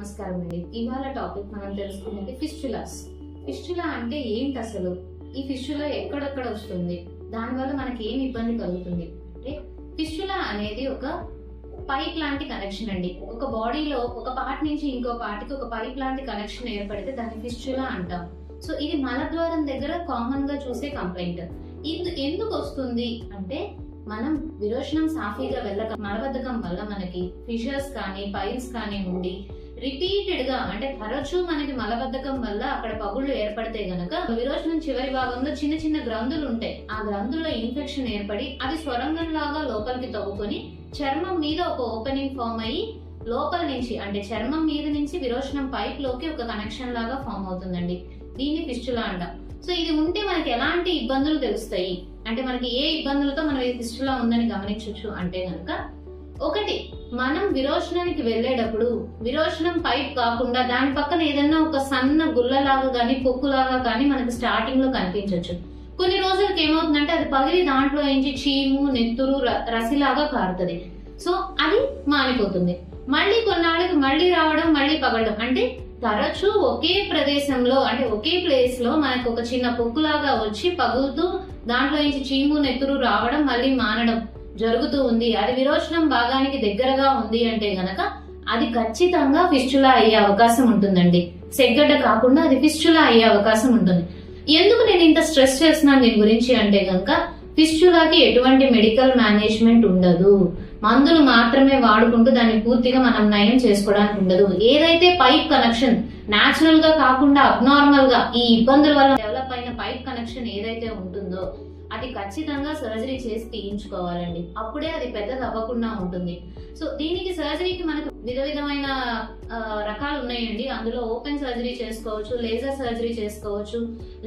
నమస్కారం అండి. ఇవాళ టాపిక్ మనం తెలుసుకునేది ఫిస్టులాస్. ఫిస్టులా అంటే ఏంటి అసలు? ఈ ఫిస్టులా ఎక్కడెక్కడ వస్తుంది? దానివల్ల మనకి ఏం ఇబ్బంది కలుగుతుంది అంటే, ఫిస్టులా అనేది ఒక పైప్ లాంటి కనెక్షన్ అండి. ఒక బాడీలో ఒక పార్ట్ నుంచి ఇంకో పార్ట్కి ఒక పైప్ లాంటి కనెక్షన్ ఏర్పడితే దాన్ని ఫిస్టులా అంటాం. సో ఇది మలద్వారం దగ్గర కామన్ గా చూసే కంప్లైంట్. ఇది ఎందుకు వస్తుంది అంటే, మనం విరోచనం సాఫీగా వెళ్ళక మలబద్ధకం వల్ల మనకి ఫిషర్స్ కానీ పైల్స్ కానీ ఉండి రిపీటెడ్ గా అంటే తరచూ మనకి మలబద్ధకం వల్ల అక్కడ పగుళ్ళు ఏర్పడితే గనక విరోచనం చివరి భాగంలో చిన్న చిన్న గ్రంథులు ఉంటాయి. ఆ గ్రంథుల్లో ఇన్ఫెక్షన్ ఏర్పడి అది స్వరంగం లాగా లోపలికి తవ్వుకొని చర్మం మీద ఒక ఓపెనింగ్ ఫామ్ అయ్యి లోపల నుంచి అంటే చర్మం మీద నుంచి విరోచనం పైప్ లోకి ఒక కనెక్షన్ లాగా ఫామ్ అవుతుందండి. దీన్ని ఫిస్టులా అంటాం. సో ఇది ఉంటే మనకి ఎలాంటి ఇబ్బందులు తెలుస్తాయి అంటే, మనకి ఏ ఇబ్బందులతో మనం ఈ ఫిస్టులా ఉందని గమనించవచ్చు అంటే గనక, ఒకటి, మనం విరోచనానికి వెళ్ళేటప్పుడు విరోచనం పైప్ కాకుండా దాని పక్కన ఏదైనా ఒక సన్న గుల్లలాగా కానీ పొక్కులాగా కానీ మనకి స్టార్టింగ్ లో కనిపించవచ్చు. కొన్ని రోజులకి ఏమవుతుందంటే అది పగిలి దాంట్లో నుంచి చీము నెత్తురు రసిలాగా కారుతుంది. సో అది మానిపోతుంది. మళ్ళీ కొన్నాళ్ళకి మళ్ళీ రావడం మళ్ళీ పగలడం అంటే తరచూ ఒకే ప్రదేశంలో అంటే ఒకే ప్లేస్ లో మనకు ఒక చిన్న పొక్కులాగా వచ్చి పగులుతూ దాంట్లో నుంచి చీము నెత్తురు రావడం మళ్ళీ మానడం జరుగుతూ ఉంది. అది విరోచనం భాగానికి దగ్గరగా ఉంది అంటే గనక అది ఖచ్చితంగా ఫిస్టులా అయ్యే అవకాశం ఉంటుందండి. సెగ్గడ్డ కాకుండా అది ఫిస్టులా అయ్యే అవకాశం ఉంటుంది. ఎందుకు నేను ఇంత స్ట్రెస్ చేస్తున్నాను దీని గురించి అంటే గనక, ఫిస్టులాకి ఎటువంటి మెడికల్ మేనేజ్మెంట్ ఉండదు. మందులు మాత్రమే వాడుకుంటూ దాన్ని పూర్తిగా మనం నయం చేసుకోవడానికి ఉండదు. ఏదైతే పైప్ కనెక్షన్ న్యాచురల్ గా కాకుండా అబ్నార్మల్ గా ఈ ఇబ్బందుల వల్ల డెవలప్ అయిన పైప్ కనెక్షన్ ఏదైతే ఉంటుందో అది ఖచ్చితంగా సర్జరీ చేసి తీయించుకోవాలండి. అప్పుడే అది పెద్దది అవ్వకుండా ఉంటుంది. సో దీనికి సర్జరీకి మనకు విధమైన రకాలు ఉన్నాయండి. అందులో ఓపెన్ సర్జరీ చేసుకోవచ్చు, లేజర్ సర్జరీ చేసుకోవచ్చు,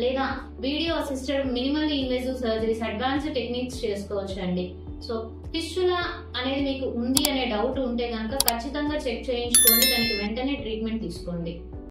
లేదా video assisted minimally invasive surgeries advanced techniques చేసుకోవచ్చు అండి. సో ఫిస్టులా అనేది మీకు ఉంది అనే డౌట్ ఉంటే కనుక ఖచ్చితంగా చెక్ చేయించుకోండి. దానికి వెంటనే ట్రీట్మెంట్ తీసుకోండి.